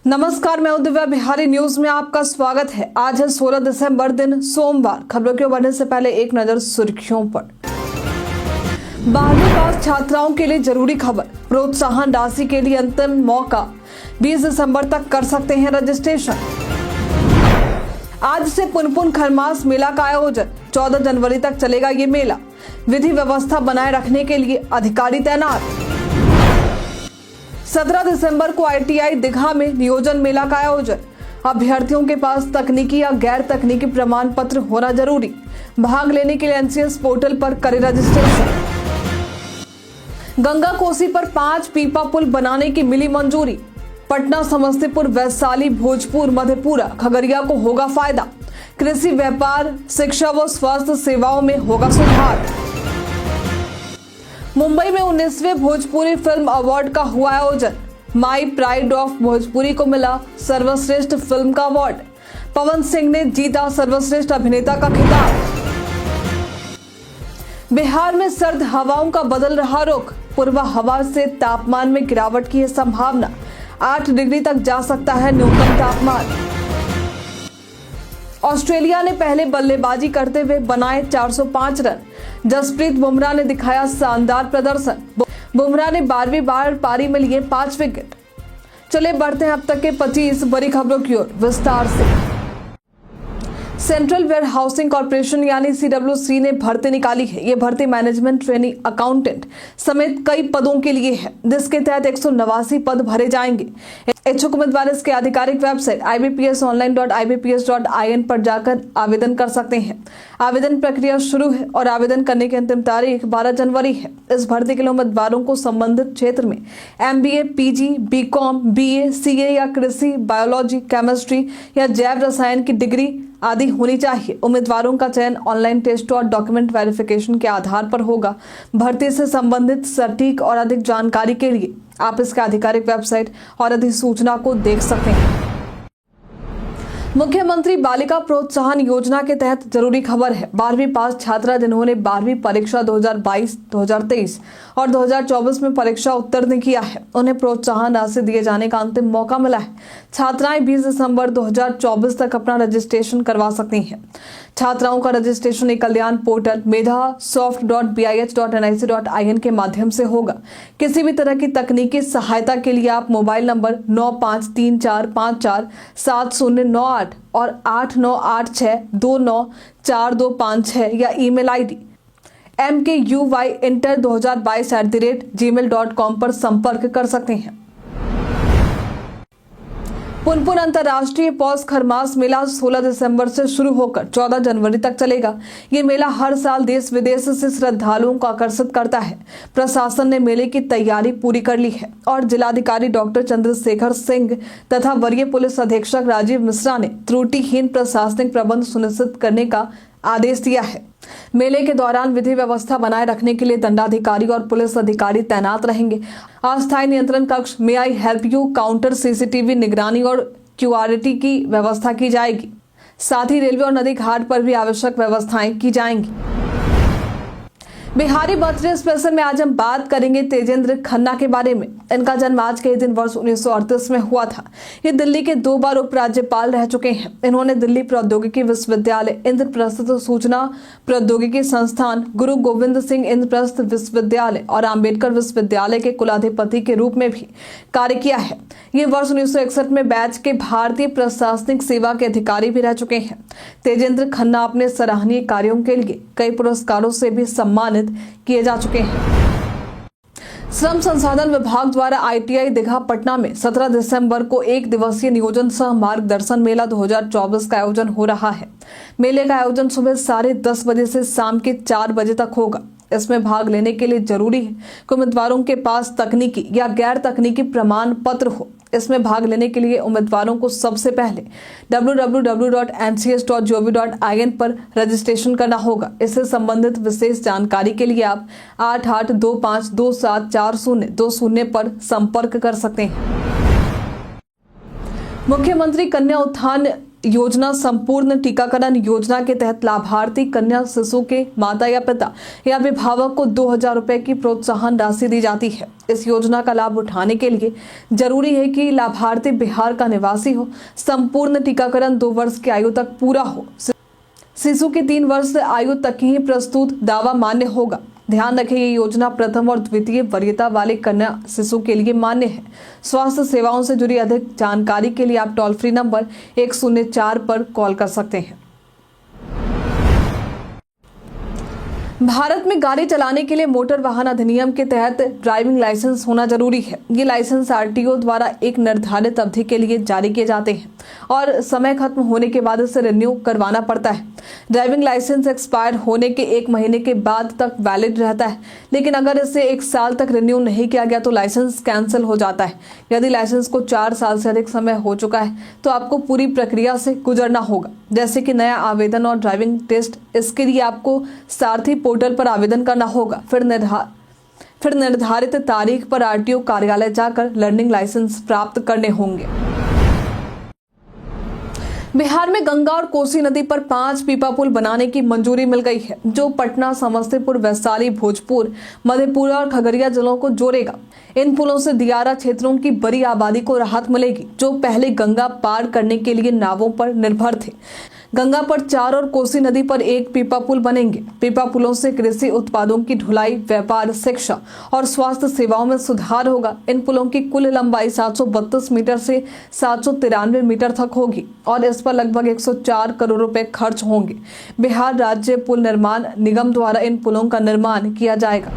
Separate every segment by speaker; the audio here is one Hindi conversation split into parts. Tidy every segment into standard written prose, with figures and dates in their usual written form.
Speaker 1: नमस्कार, मैं दिव्या बिहारी न्यूज में आपका स्वागत है। आज है 16 दिसंबर दिन सोमवार। खबरों के बढ़ने से पहले एक नजर सुर्खियों पर। 12वीं पास छात्राओं के लिए जरूरी खबर, प्रोत्साहन राशि के लिए अंतिम मौका, 20 दिसंबर तक कर सकते हैं रजिस्ट्रेशन। आज से पुनपुन खरमास मेला का आयोजन, 14 जनवरी तक चलेगा ये मेला। विधि व्यवस्था बनाए रखने के लिए अधिकारी तैनात। 17 दिसंबर को ITI दीघा में नियोजन मेला का आयोजन। अभ्यर्थियों के पास तकनीकी या गैर तकनीकी प्रमाण पत्र होना जरूरी। भाग लेने के लिए NCS पोर्टल पर करें रजिस्ट्रेशन। गंगा कोसी पर 5 पीपा पुल बनाने की मिली मंजूरी। पटना, समस्तीपुर, वैशाली, भोजपुर, मधेपुरा, खगड़िया को होगा फायदा। कृषि, व्यापार, शिक्षा व स्वास्थ्य सेवाओं में होगा सुधार। मुंबई में 19वें भोजपुरी फिल्म अवार्ड का हुआ आयोजन। माई प्राइड ऑफ भोजपुरी को मिला सर्वश्रेष्ठ फिल्म का अवार्ड। पवन सिंह ने जीता सर्वश्रेष्ठ अभिनेता का खिताब। बिहार में सर्द हवाओं का बदल रहा रुख, पूर्वा हवा से तापमान में गिरावट की है संभावना। 8 डिग्री तक जा सकता है न्यूनतम तापमान। ऑस्ट्रेलिया ने पहले बल्लेबाजी करते हुए बनाए 405 रन। जसप्रीत बुमराह ने दिखाया शानदार प्रदर्शन। बुमराह ने 12वीं बार पारी में लिए 5 विकेट। चले बढ़ते हैं अब तक के 25 बड़ी खबरों की ओर विस्तार से। सेंट्रल वेयर हाउसिंग कॉर्पोरेशन यानी CWC ने भर्ती निकाली है। ये भर्ती मैनेजमेंट, ट्रेनिंग, अकाउंटेंट समेत कई पदों के लिए है, जिसके तहत 189 पद भरे जाएंगे। इच्छुक उम्मीदवार इसके आधिकारिक वेबसाइट ibpsonline.ibps.in पर जाकर आवेदन कर सकते हैं। आवेदन प्रक्रिया शुरू है और आवेदन करने की अंतिम तारीख 12 जनवरी है। इस भर्ती के लिए उम्मीदवारों को संबंधित क्षेत्र में MBA, PG, BCom, BA, CA या कृषि, बायोलॉजी, केमिस्ट्री या जैव रसायन की डिग्री आदि होनी चाहिए। उम्मीदवारों का चयन ऑनलाइन टेस्ट और डॉक्यूमेंट वेरिफिकेशन के आधार पर होगा। भर्ती से संबंधित सटीक और अधिक जानकारी के लिए आप इसके आधिकारिक वेबसाइट और अधिसूचना को देख सकते हैं। मुख्यमंत्री बालिका प्रोत्साहन योजना के तहत जरूरी खबर है। 12वीं पास छात्रा जिन्होंने 12वीं परीक्षा 2022, 2023 और 2024 में परीक्षा उत्तीर्ण किया है, उन्हें प्रोत्साहन राशि दिए जाने का अंतिम मौका मिला है। छात्राएं 20 दिसंबर 2024 तक अपना रजिस्ट्रेशन करवा सकती हैं। छात्राओं का रजिस्ट्रेशन एक कल्याण पोर्टल medhasoft.bih.nic.in के माध्यम से होगा। किसी भी तरह की तकनीकी सहायता के लिए आप मोबाइल नंबर 9534547098 और 8986294256 या ईमेल ID mkuyinter2022@gmail.com पर संपर्क कर सकते हैं। पुनपुन अंतर्राष्ट्रीय पौष खरमास मेला 16 दिसंबर से शुरू होकर 14 जनवरी तक चलेगा। ये मेला हर साल देश विदेश से श्रद्धालुओं को आकर्षित करता है। प्रशासन ने मेले की तैयारी पूरी कर ली है और जिलाधिकारी डॉक्टर चंद्रशेखर सिंह तथा वरीय पुलिस अधीक्षक राजीव मिश्रा ने त्रुटिहीन प्रशासनिक प्रबंध सुनिश्चित करने का आदेश दिया है। मेले के दौरान विधि व्यवस्था बनाए रखने के लिए दंडाधिकारी और पुलिस अधिकारी तैनात रहेंगे। अस्थायी नियंत्रण कक्ष, may I help you counter, CCTV निगरानी और QRT की व्यवस्था की जाएगी। साथ ही रेलवे और नदी घाट पर भी आवश्यक व्यवस्थाएं की जाएंगी। बिहारी बर्थडे स्पेशल में आज हम बात करेंगे तेजेंद्र खन्ना के बारे में। इनका जन्म आज के दिन वर्ष 1938 में हुआ था। ये दिल्ली के 2 बार उपराज्यपाल रह चुके हैं। इन्होंने दिल्ली प्रौद्योगिकी विश्वविद्यालय, इंद्रप्रस्थ सूचना प्रौद्योगिकी संस्थान, गुरु गोविंद सिंह इंद्रप्रस्थ विश्वविद्यालय और अम्बेडकर विश्वविद्यालय के कुलाधिपति के रूप में भी कार्य किया है। ये वर्ष 1961 में बैच के भारतीय प्रशासनिक सेवा के अधिकारी भी रह चुके हैं। तेजेंद्र खन्ना अपने सराहनीय कार्यों के लिए कई पुरस्कारों से भी सम्मानित किए जा चुके हैं। श्रम संसाधन विभाग द्वारा ITI दीघा पटना में 17 दिसंबर को 1 दिवसीय नियोजन सह मार्गदर्शन मेला 2024 का आयोजन हो रहा है। मेले का आयोजन सुबह 10:30 बजे से शाम के 4 बजे तक होगा। इसमें भाग लेने के लिए जरूरी है कि उम्मीदवारों के पास तकनीकी या गैर तकनीकी प्रमाण पत्र हो। इसमें भाग लेने के लिए उम्मीदवारों को सबसे पहले www.ncs.gov.in पर रजिस्ट्रेशन करना होगा। इससे संबंधित विशेष जानकारी के लिए आप 8825274020 पर संपर्क कर सकते हैं। मुख्यमंत्री कन्या उत्थान योजना संपूर्ण टीकाकरण योजना के तहत लाभार्थी कन्या शिशु के माता या पिता या अभिभावक को 2,000 रुपए की प्रोत्साहन राशि दी जाती है। इस योजना का लाभ उठाने के लिए जरूरी है कि लाभार्थी बिहार का निवासी हो, संपूर्ण टीकाकरण 2 वर्ष की आयु तक पूरा हो, शिशु की 3 वर्ष आयु तक ही प्रस्तुत दावा मान्य होगा। ध्यान रखें, ये योजना प्रथम और द्वितीय वरीयता वाले कन्या शिशु के लिए मान्य है। स्वास्थ्य सेवाओं से जुड़ी अधिक जानकारी के लिए आप टोल फ्री नंबर 104 पर कॉल कर सकते हैं। भारत में गाड़ी चलाने के लिए मोटर वाहन अधिनियम के तहत ड्राइविंग लाइसेंस होना जरूरी है। ये लाइसेंस आरटीओ द्वारा एक निर्धारित अवधि के लिए जारी किए जाते हैं और समय खत्म होने के बाद इसे रिन्यू करवाना पड़ता है। ड्राइविंग लाइसेंस एक्सपायर होने के 1 महीने के बाद तक वैलिड रहता है, लेकिन अगर इसे 1 साल तक रिन्यू नहीं किया गया तो लाइसेंस कैंसिल हो जाता है। यदि लाइसेंस को 4 साल से अधिक समय हो चुका है तो आपको पूरी प्रक्रिया से गुजरना होगा, जैसे कि नया आवेदन और ड्राइविंग टेस्ट। इसके लिए आपको सारथी पोर्टल पर आवेदन करना होगा, फिर निर्धारित तारीख पर आरटीओ कार्यालय जाकर लर्निंग लाइसेंस प्राप्त करने होंगे। बिहार में गंगा और कोसी नदी पर 5 पीपा पुल बनाने की मंजूरी मिल गई है, जो पटना, समस्तीपुर, वैशाली, भोजपुर, मधेपुरा और खगड़िया जिलों को जोड़ेगा। इन पुलों से दियारा क्षेत्रों की बड़ी आबादी को राहत मिलेगी, जो पहले गंगा पार करने के लिए नावों पर निर्भर थे। गंगा पर 4 और कोसी नदी पर 1 पीपा पुल बनेंगे। पीपा पुलों से कृषि उत्पादों की ढुलाई, व्यापार, शिक्षा और स्वास्थ्य सेवाओं में सुधार होगा। इन पुलों की कुल लंबाई 732 मीटर से 793 मीटर तक होगी और इस पर लगभग 104 करोड़ रुपए खर्च होंगे। बिहार राज्य पुल निर्माण निगम द्वारा इन पुलों का निर्माण किया जाएगा।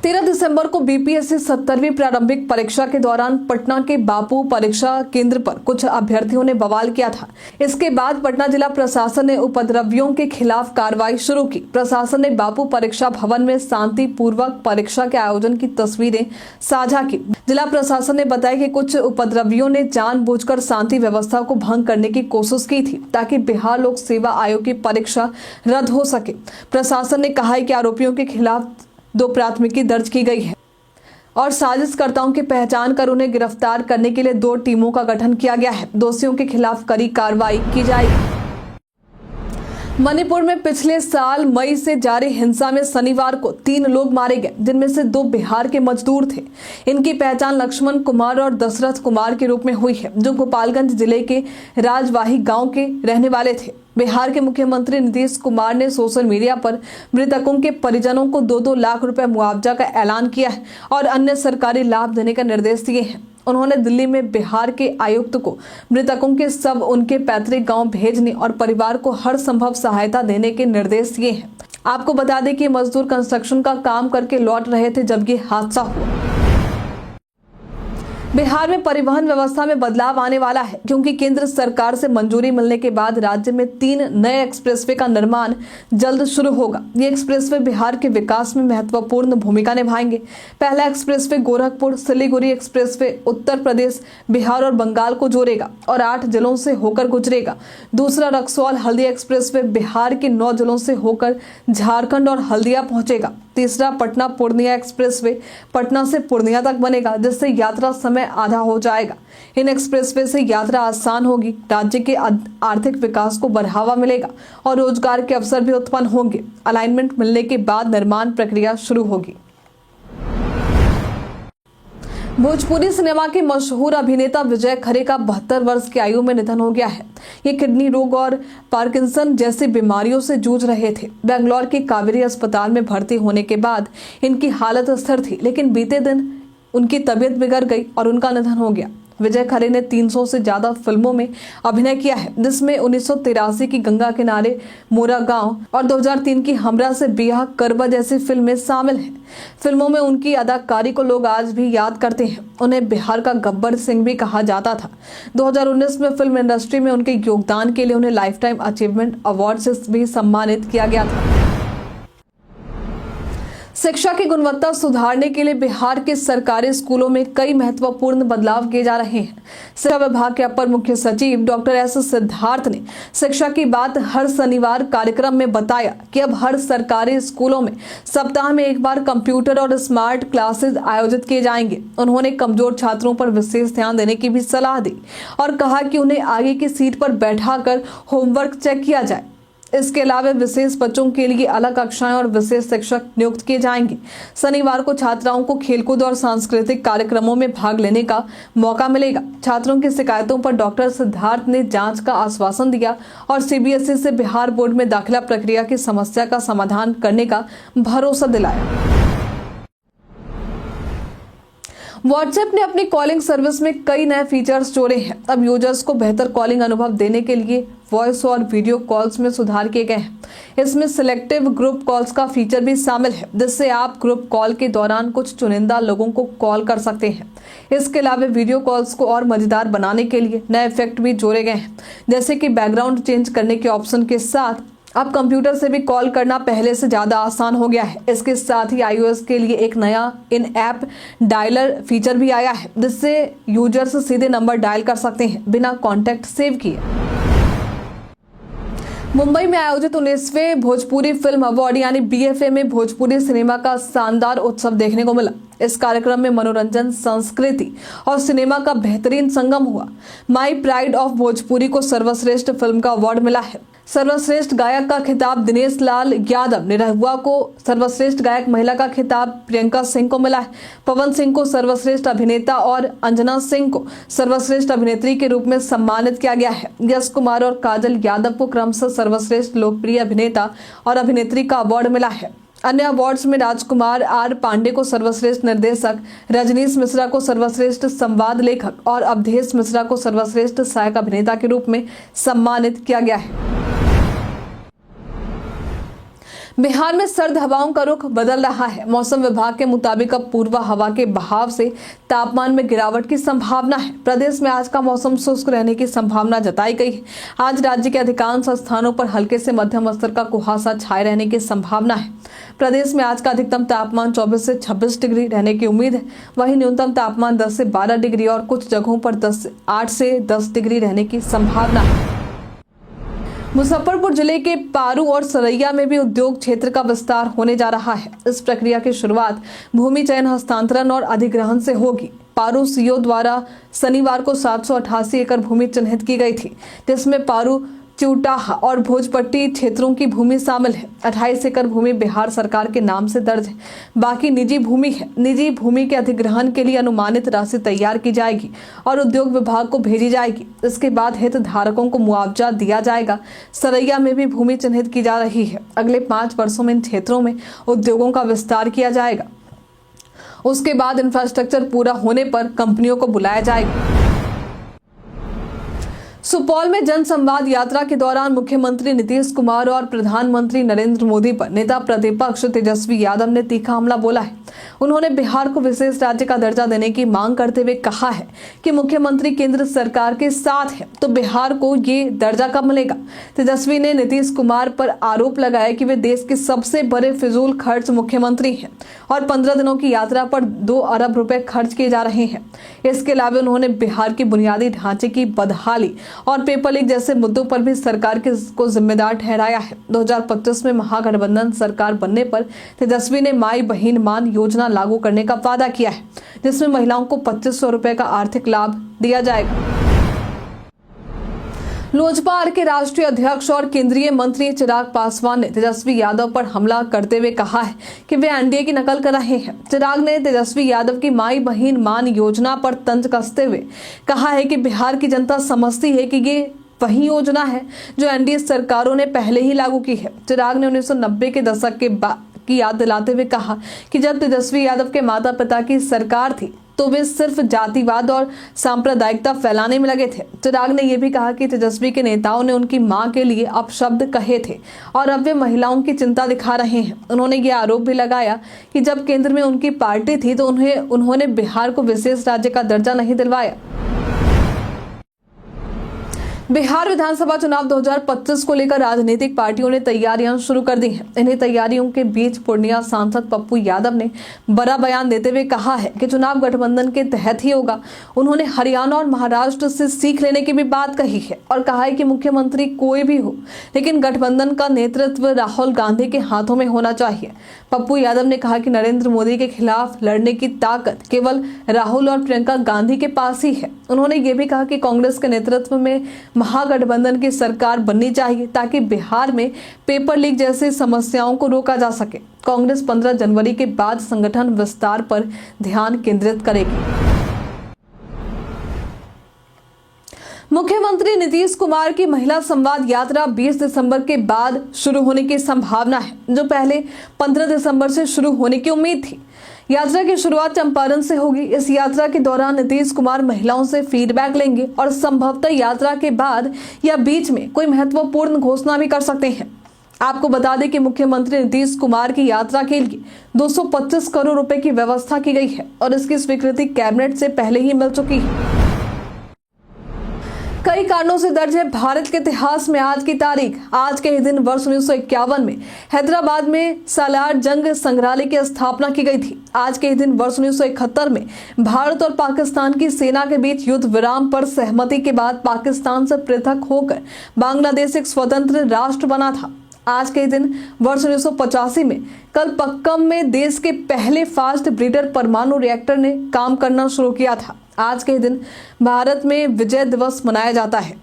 Speaker 1: 13 दिसंबर को बीपीएससी 70वीं प्रारंभिक परीक्षा के दौरान पटना के बापू परीक्षा केंद्र पर कुछ अभ्यर्थियों ने बवाल किया था। इसके बाद पटना जिला प्रशासन ने उपद्रवियों के खिलाफ कार्रवाई शुरू की। प्रशासन ने बापू परीक्षा भवन में शांतिपूर्वक परीक्षा के आयोजन की तस्वीरें साझा की। जिला प्रशासन ने बताया कि कुछ उपद्रवियों ने जानबूझकर शांति व्यवस्था को भंग करने की कोशिश की थी, ताकि बिहार लोक सेवा आयोग की परीक्षा रद्द हो सके। प्रशासन ने कहा है कि आरोपियों के खिलाफ 2 प्राथमिकी दर्ज की गई है और साजिशकर्ताओं की पहचान कर उन्हें गिरफ्तार करने के लिए 2 टीमों का गठन किया गया है। दोषियों के खिलाफ कड़ी कार्रवाई की जाएगी। मणिपुर में पिछले साल मई से जारी हिंसा में शनिवार को 3 लोग मारे गए, जिनमें से 2 बिहार के मजदूर थे। इनकी पहचान लक्ष्मण कुमार और दशरथ कुमार के रूप में हुई है, जो गोपालगंज जिले के राजवाही गांव के रहने वाले थे। बिहार के मुख्यमंत्री नीतीश कुमार ने सोशल मीडिया पर मृतकों के परिजनों को 2-2 लाख रुपए मुआवजा का ऐलान किया है और अन्य सरकारी लाभ देने का निर्देश दिए हैं। उन्होंने दिल्ली में बिहार के आयुक्त को मृतकों के शव उनके पैतृक गांव भेजने और परिवार को हर संभव सहायता देने के निर्देश दिए हैं। आपको बता दें कि मजदूर कंस्ट्रक्शन का काम करके लौट रहे थे जब ये हादसा हुआ। बिहार में परिवहन व्यवस्था में बदलाव आने वाला है, क्योंकि केंद्र सरकार से मंजूरी मिलने के बाद राज्य में 3 नए एक्सप्रेसवे का निर्माण जल्द शुरू होगा। ये एक्सप्रेसवे बिहार के विकास में महत्वपूर्ण भूमिका निभाएंगे। पहला एक्सप्रेसवे गोरखपुर सिलीगुड़ी एक्सप्रेसवे उत्तर प्रदेश, बिहार और बंगाल को जोड़ेगा और 8 जिलों से होकर गुजरेगा। दूसरा रक्सौल हल्दिया एक्सप्रेसवे बिहार के 9 जिलों से होकर झारखंड और हल्दिया पहुंचेगा। तीसरा पटना पूर्णिया एक्सप्रेसवे पटना से पूर्णिया तक बनेगा, जिससे यात्रा समय आधा हो जाएगा। इन एक्सप्रेसवे से यात्रा आसान होगी, राज्य के आर्थिक विकास को बढ़ावा मिलेगा और रोजगार के अवसर भी उत्पन्न होंगे। अलाइनमेंट मिलने के बाद निर्माण प्रक्रिया शुरू होगी। भोजपुरी सिनेमा के मशहूर अभिनेता विजय खरे का 72 वर्ष की आयु में निधन हो गया है। ये किडनी रोग और पार्किंसन जैसी बीमारियों से जूझ रहे थे। बेंगलोर के कावेरी अस्पताल में भर्ती होने के बाद इनकी हालत स्थिर थी, लेकिन बीते दिन उनकी तबीयत बिगड़ गई और उनका निधन हो गया। विजय खरे ने 300 से ज्यादा फिल्मों में अभिनय किया है, जिसमें 1983 की गंगा किनारे मोरा गांव और 2003 की हमरा से बियाह करबा जैसी फिल्में शामिल हैं। फिल्मों में उनकी अदाकारी को लोग आज भी याद करते हैं। उन्हें बिहार का गब्बर सिंह भी कहा जाता था। 2019 में फिल्म इंडस्ट्री में उनके योगदान के लिए उन्हें लाइफ टाइम अचीवमेंट अवार्ड से भी सम्मानित किया गया था। शिक्षा की गुणवत्ता सुधारने के लिए बिहार के सरकारी स्कूलों में कई महत्वपूर्ण बदलाव किए जा रहे हैं। शिक्षा विभाग के अपर मुख्य सचिव डॉक्टर एस सिद्धार्थ ने शिक्षा की बात हर शनिवार कार्यक्रम में बताया कि अब हर सरकारी स्कूलों में सप्ताह में एक बार कंप्यूटर और स्मार्ट क्लासेस आयोजित किए जाएंगे। उन्होंने कमजोर छात्रों पर विशेष ध्यान देने की भी सलाह दी और कहा कि उन्हें आगे की सीट पर बैठाकर होमवर्क चेक किया जाए। इसके अलावा विशेष बच्चों के लिए अलग कक्षाएं और विशेष शिक्षक नियुक्त किए जाएंगे। शनिवार को छात्राओं को खेलकूद और सांस्कृतिक कार्यक्रमों में भाग लेने का मौका मिलेगा। छात्रों की शिकायतों पर डॉक्टर सिद्धार्थ ने जांच का आश्वासन दिया और सीबीएसई से बिहार बोर्ड में दाखिला प्रक्रिया की समस्या का समाधान करने का भरोसा दिलाया। व्हाट्सएप ने अपनी कॉलिंग सर्विस में कई नए फीचर्स जोड़े हैं। अब यूजर्स को बेहतर कॉलिंग अनुभव देने के लिए वॉइस और वीडियो कॉल्स में सुधार किए गए हैं। इसमें सिलेक्टिव ग्रुप कॉल्स का फीचर भी शामिल है, जिससे आप ग्रुप कॉल के दौरान कुछ चुनिंदा लोगों को कॉल कर सकते हैं। इसके अलावा वीडियो कॉल्स को और मजेदार बनाने के लिए नए इफेक्ट भी जोड़े गए हैं, जैसे कि बैकग्राउंड चेंज करने के ऑप्शन के साथ अब कंप्यूटर से भी कॉल करना पहले से ज्यादा आसान हो गया है। इसके साथ ही iOS के लिए एक नया इन ऐप डायलर फीचर भी आया है, जिससे यूजर्स सीधे नंबर डायल कर सकते हैं बिना कॉन्टैक्ट सेव किए। मुंबई में आयोजित 19वें भोजपुरी फिल्म अवार्ड यानी BFA में भोजपुरी सिनेमा का शानदार उत्सव देखने को मिला। इस कार्यक्रम में मनोरंजन, संस्कृति और सिनेमा का बेहतरीन संगम हुआ। माई प्राइड ऑफ भोजपुरी को सर्वश्रेष्ठ फिल्म का अवार्ड मिला है। सर्वश्रेष्ठ गायक का खिताब दिनेश लाल यादव, निरहुआ को सर्वश्रेष्ठ गायक महिला का खिताब प्रियंका सिंह को मिला है। पवन सिंह को सर्वश्रेष्ठ अभिनेता और अंजना सिंह को सर्वश्रेष्ठ अभिनेत्री के रूप में सम्मानित किया गया है। यश कुमार और काजल यादव को क्रमशः सर्वश्रेष्ठ लोकप्रिय अभिनेता और अभिनेत्री का अवार्ड मिला है। अन्य अवार्ड्स में राजकुमार आर पांडे को सर्वश्रेष्ठ निर्देशक, रजनीश मिश्रा को सर्वश्रेष्ठ संवाद लेखक और अवधेश मिश्रा को सर्वश्रेष्ठ सहायक अभिनेता के रूप में सम्मानित किया गया है। बिहार में सर्द हवाओं का रुख बदल रहा है। मौसम विभाग के मुताबिक अब पूर्वा हवा के बहाव से तापमान में गिरावट की संभावना है। प्रदेश में आज का मौसम शुष्क रहने की संभावना जताई गई है। आज राज्य के अधिकांश स्थानों पर हल्के से मध्यम स्तर का कुहासा छाए रहने की संभावना है। प्रदेश में आज का अधिकतम तापमान 24 से 26 डिग्री रहने की उम्मीद है। वहीं न्यूनतम तापमान 10 से 12 डिग्री और कुछ जगहों पर 8 से 10 डिग्री रहने की संभावना है। मुजफ्फरपुर जिले के पारू और सरैया में भी उद्योग क्षेत्र का विस्तार होने जा रहा है। इस प्रक्रिया की शुरुआत भूमि चयन, हस्तांतरण और अधिग्रहण से होगी। पारू सीओ द्वारा शनिवार को 788 एकड़ भूमि चिन्हित की गई थी, जिसमें पारू, चिउटाहा और भोजपट्टी क्षेत्रों की भूमि शामिल है। 28 एकड़ भूमि बिहार सरकार के नाम से दर्ज है, बाकी निजी भूमि है। निजी भूमि के अधिग्रहण के लिए अनुमानित राशि तैयार की जाएगी और उद्योग विभाग को भेजी जाएगी। इसके बाद हितधारकों को मुआवजा दिया जाएगा। सरैया में भी भूमि चिन्हित की जा रही है। अगले 5 वर्षों में इन क्षेत्रों में उद्योगों का विस्तार किया जाएगा। उसके बाद इंफ्रास्ट्रक्चर पूरा होने पर कंपनियों को बुलाया जाएगा। सुपौल में जनसंवाद यात्रा के दौरान मुख्यमंत्री नीतीश कुमार और प्रधानमंत्री नरेंद्र मोदी पर नेता प्रतिपक्ष तेजस्वी यादव ने तीखा हमला बोला है। उन्होंने बिहार को विशेष राज्य का दर्जा देने की मांग करते हुए कहा है कि मुख्यमंत्री केंद्र सरकार के साथ है तो बिहार को ये दर्जा कब मिलेगा। तेजस्वी ने नीतीश कुमार पर आरोप लगाया कि वे देश के सबसे बड़े फिजूल खर्च मुख्यमंत्री हैं और 15 दिनों की यात्रा पर 2 अरब रुपए खर्च किए जा रहे हैं। इसके अलावा उन्होंने बिहार की बुनियादी ढांचे की बदहाली और पेपर लीक जैसे मुद्दों पर भी सरकार को जिम्मेदार ठहराया है। 2025 में महागठबंधन सरकार बनने पर तेजस्वी ने माई बहिन मान योजना लागू करने का वादा किया है, जिसमें महिलाओं को 2500 रुपए का आर्थिक लाभ दिया जाएगा। लोजपा के राष्ट्रीय अध्यक्ष और केंद्रीय मंत्री चिराग पासवान ने तेजस्वी यादव पर हमला करते हुए कहा है कि वे एनडीए की नकल कर रहे हैं। चिराग ने तेजस्वी यादव की माई बहिन मान योजना पर तंज कसते हुए कहा है कि बिहार की जनता समझती है कि ये वही योजना है जो एनडीए सरकारों ने पहले ही लागू की है। चिराग ने 1990 के दशक की याद दिलाते हुए कहा कि जब तेजस्वी यादव के माता पिता की सरकार थी तो वे सिर्फ जातिवाद और सांप्रदायिकता फैलाने में लगे थे। चिराग ने यह भी कहा कि तेजस्वी के नेताओं ने उनकी मां के लिए अपशब्द कहे थे और अब वे महिलाओं की चिंता दिखा रहे हैं। उन्होंने ये आरोप भी लगाया कि जब केंद्र में उनकी पार्टी थी तो उन्होंने बिहार को विशेष राज्य का दर्जा नहीं दिलवाया। बिहार विधानसभा चुनाव 2025 को लेकर राजनीतिक पार्टियों ने तैयारियां शुरू कर दी हैं। इन्हीं तैयारियों के बीच पूर्णिया सांसद पप्पू यादव ने बड़ा बयान देते हुए कहा है कि चुनाव गठबंधन के तहत ही होगा। उन्होंने हरियाणा और महाराष्ट्र से सीख लेने की भी बात कही है और कहा है कि मुख्यमंत्री कोई भी हो, लेकिन गठबंधन का नेतृत्व राहुल गांधी के हाथों में होना चाहिए। पप्पू यादव ने कहा कि नरेंद्र मोदी के खिलाफ लड़ने की ताकत केवल राहुल और प्रियंका गांधी के पास ही है। उन्होंने ये भी कहा कि कांग्रेस के नेतृत्व में महागठबंधन की सरकार बननी चाहिए ताकि बिहार में पेपर लीक जैसी समस्याओं को रोका जा सके। कांग्रेस 15 जनवरी के बाद संगठन विस्तार पर ध्यान केंद्रित करेगी। मुख्यमंत्री नीतीश कुमार की महिला संवाद यात्रा 20 दिसंबर के बाद शुरू होने की संभावना है, जो पहले 15 दिसंबर से शुरू होने की उम्मीद थी। यात्रा की शुरुआत चंपारण से होगी। इस यात्रा के दौरान नीतीश कुमार महिलाओं से फीडबैक लेंगे और संभवतः यात्रा के बाद या बीच में कोई महत्वपूर्ण घोषणा भी कर सकते हैं। आपको बता दें कि मुख्यमंत्री नीतीश कुमार की यात्रा के लिए 225 करोड़ रुपए की व्यवस्था की गई है और इसकी स्वीकृति कैबिनेट से पहले ही मिल चुकी है। कई कारणों से दर्ज है भारत के इतिहास में आज की तारीख। आज के ही दिन वर्ष 1951 में हैदराबाद में सालार जंग संग्रहालय की स्थापना की गई थी। आज के ही दिन वर्ष 1971 में भारत और पाकिस्तान की सेना के बीच युद्ध विराम पर सहमति के बाद पाकिस्तान से पृथक होकर बांग्लादेश एक स्वतंत्र राष्ट्र बना था। आज के दिन वर्ष 1985 में कलपक्कम में देश के पहले फास्ट ब्रीडर परमाणु रिएक्टर ने काम करना शुरू किया था। आज के दिन भारत में विजय दिवस मनाया जाता है।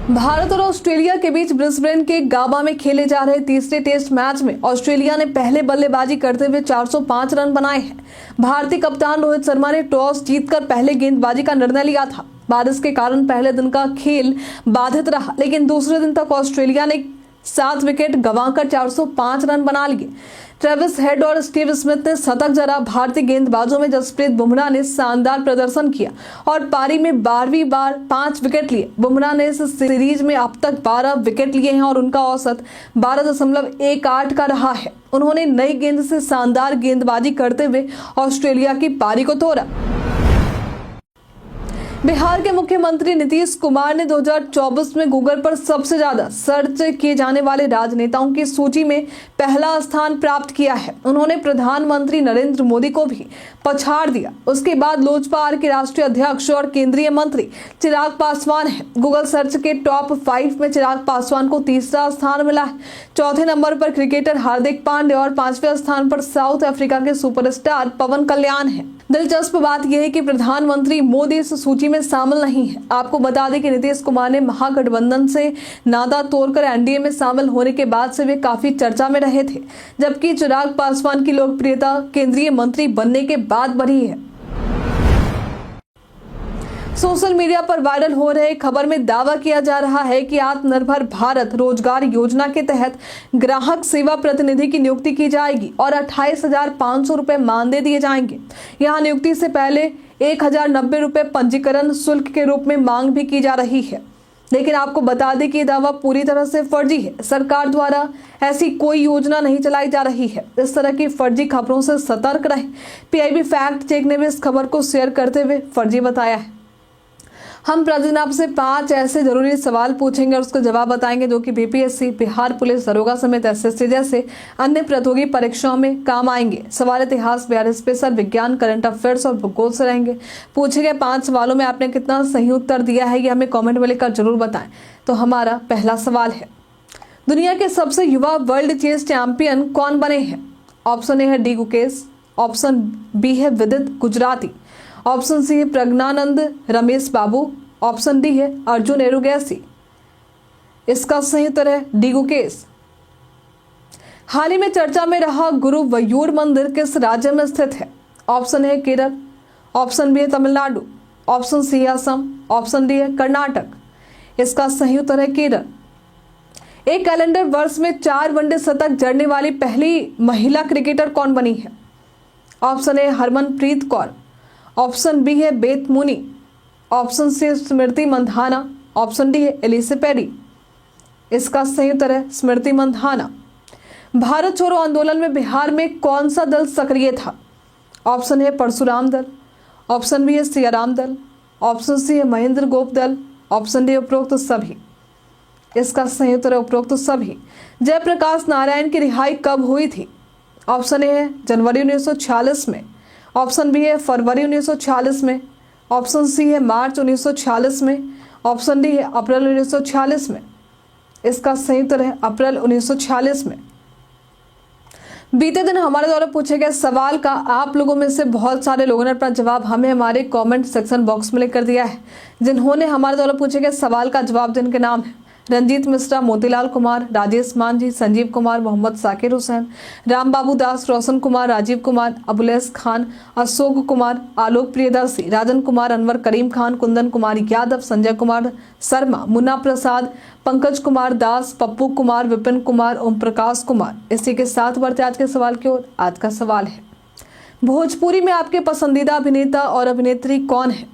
Speaker 1: भारत और ऑस्ट्रेलिया के बीच ब्रिस्बेन के गाबा में खेले जा रहे तीसरे टेस्ट मैच में ऑस्ट्रेलिया ने पहले बल्लेबाजी करते हुए 405 रन बनाए हैं। भारतीय कप्तान रोहित शर्मा ने टॉस जीतकर पहले गेंदबाजी का निर्णय लिया था। बारिश के कारण पहले दिन का खेल बाधित रहा, लेकिन दूसरे दिन तक ऑस्ट्रेलिया ने 7 विकेट गंवाकर 405 रन बना लिए। ट्रेविस हेड और स्टीव स्मिथ ने शतक जड़ा। भारतीय गेंदबाजों में जसप्रीत बुमराह ने शानदार प्रदर्शन किया और पारी में 12वीं बार 5 विकेट लिए। बुमराह ने इस सीरीज में अब तक 12 विकेट लिए हैं और उनका औसत 12.18 का रहा है। उन्होंने नई गेंद से शानदार गेंदबाजी करते हुए ऑस्ट्रेलिया की पारी को तोड़ा। बिहार के मुख्यमंत्री नीतीश कुमार ने 2024 में गूगल पर सबसे ज्यादा सर्च किए जाने वाले राजनेताओं की सूची में पहला स्थान प्राप्त किया है। उन्होंने प्रधानमंत्री नरेंद्र मोदी को भी पछाड़ दिया। उसके बाद लोजपा के राष्ट्रीय अध्यक्ष और केंद्रीय मंत्री चिराग पासवान है। गूगल सर्च के टॉप 5 में चिराग पासवान को तीसरा स्थान मिला है। चौथे नंबर पर क्रिकेटर हार्दिक पांड्या और 5वें स्थान पर साउथ अफ्रीका के सुपरस्टार पवन कल्याण है। दिलचस्प बात यह है कि प्रधानमंत्री मोदी इस सूची में शामिल नहीं है। आपको बता दें कि नीतीश कुमार ने महागठबंधन से नाता तोड़कर एनडीए में शामिल होने के बाद से वे काफी चर्चा में रहे थे, जबकि चिराग पासवान की लोकप्रियता केंद्रीय मंत्री बनने के बाद बढ़ी है। सोशल मीडिया पर वायरल हो रहे खबर में दावा किया जा रहा है कि आत्मनिर्भर भारत रोजगार योजना के तहत ग्राहक सेवा प्रतिनिधि की नियुक्ति की जाएगी और 28,500 रुपए मानदेय दिए जाएंगे। यहां नियुक्ति से पहले 1,090 रुपए पंजीकरण शुल्क के रूप में मांग भी की जा रही है, लेकिन आपको बता दें कि ये दावा पूरी तरह से फर्जी है। सरकार द्वारा ऐसी कोई योजना नहीं चलाई जा रही है। इस तरह की फर्जी खबरों से सतर्क रहें। पीआईबी फैक्ट चेक ने भी इस खबर को शेयर करते हुए फर्जी बताया है। हम प्रतिदिन आपसे 5 ऐसे जरूरी सवाल पूछेंगे और उसका जवाब बताएंगे जो कि बीपीएससी, बिहार पुलिस दरोगा समेत एसएससी जैसे अन्य प्रतियोगी परीक्षाओं में काम आएंगे। सवाल इतिहास, बिहार स्पेशल, विज्ञान, करंट अफेयर्स और भूगोल से रहेंगे। पूछे गए 5 सवालों में आपने कितना सही उत्तर दिया है ये हमें कॉमेंट में लिखकर जरूर बताएं। तो हमारा पहला सवाल है, दुनिया के सबसे युवा वर्ल्ड चेस चैंपियन कौन बने हैं? ऑप्शन ए है डी गुकेश, ऑप्शन बी है विदित गुजराती, ऑप्शन सी है प्रज्ञानंद रमेश बाबू, ऑप्शन डी है अर्जुन एरुगैसी। इसका सही उत्तर है डी गुकेश। हाल ही में चर्चा में रहा गुरुवयूर मंदिर किस राज्य में स्थित है? ऑप्शन है केरल, ऑप्शन बी है तमिलनाडु, ऑप्शन सी है असम, ऑप्शन डी है कर्नाटक। इसका सही उत्तर है केरल। एक कैलेंडर वर्ष में 4 वनडे शतक जड़ने वाली पहली महिला क्रिकेटर कौन बनी है? Option A Harmanpreet Kaur, option B है Beth Mooney, option C Smriti Mandhana, option D है एलिसे पेरी। इसका सही उत्तर है स्मृति मंधाना। भारत छोड़ो आंदोलन में बिहार में कौन सा दल सक्रिय था? ऑप्शन ए परशुराम दल, ऑप्शन बी है सियाराम दल, ऑप्शन सी है महेंद्र गोपदल, ऑप्शन डी उपरोक्त सभी। इसका सही उत्तर है उपरोक्त सभी। जयप्रकाश नारायण की रिहाई कब हुई थी? ऑप्शन ए है जनवरी 1946 में, ऑप्शन बी है फरवरी 1946 में, ऑप्शन सी है मार्च 1946 में, ऑप्शन डी है अप्रैल 1946 में। इसका सही उत्तर है अप्रैल 1946 में। बीते दिन हमारे द्वारा पूछे गए सवाल का आप लोगों में से बहुत सारे लोगों ने अपना जवाब हमें हमारे कमेंट सेक्शन बॉक्स में लिख कर दिया है। जिन्होंने हमारे द्वारा पूछे गए सवाल का जवाब, जिनके नाम है रंजीत मिश्रा, मोतीलाल कुमार, राजेश मांझी, संजीव कुमार, मोहम्मद साकिर हुसैन, राम बाबू दास, रोशन कुमार, राजीव कुमार, अबुलैस खान, अशोक कुमार, आलोक प्रियदर्शी, राजन कुमार, अनवर करीम खान, कुंदन कुमार यादव, संजय कुमार शर्मा, मुन्ना प्रसाद, पंकज कुमार दास, पप्पू कुमार, विपिन कुमार, ओम प्रकाश कुमार। इसी के साथ बढ़ते आज के सवाल की ओर। आज का सवाल है, भोजपुरी में आपके पसंदीदा अभिनेता और अभिनेत्री कौन है?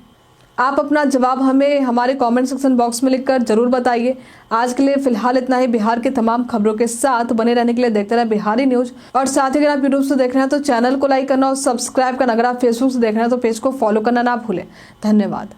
Speaker 1: आप अपना जवाब हमें हमारे कमेंट सेक्शन बॉक्स में लिखकर जरूर बताइए। आज के लिए फिलहाल इतना ही। बिहार की तमाम खबरों के साथ बने रहने के लिए देखते रहे बिहारी न्यूज। और साथ ही अगर आप यूट्यूब से देख रहे हैं तो चैनल को लाइक करना और सब्सक्राइब करना। अगर आप फेसबुक से देख रहे हैं तो पेज को फॉलो करना ना भूलें। धन्यवाद।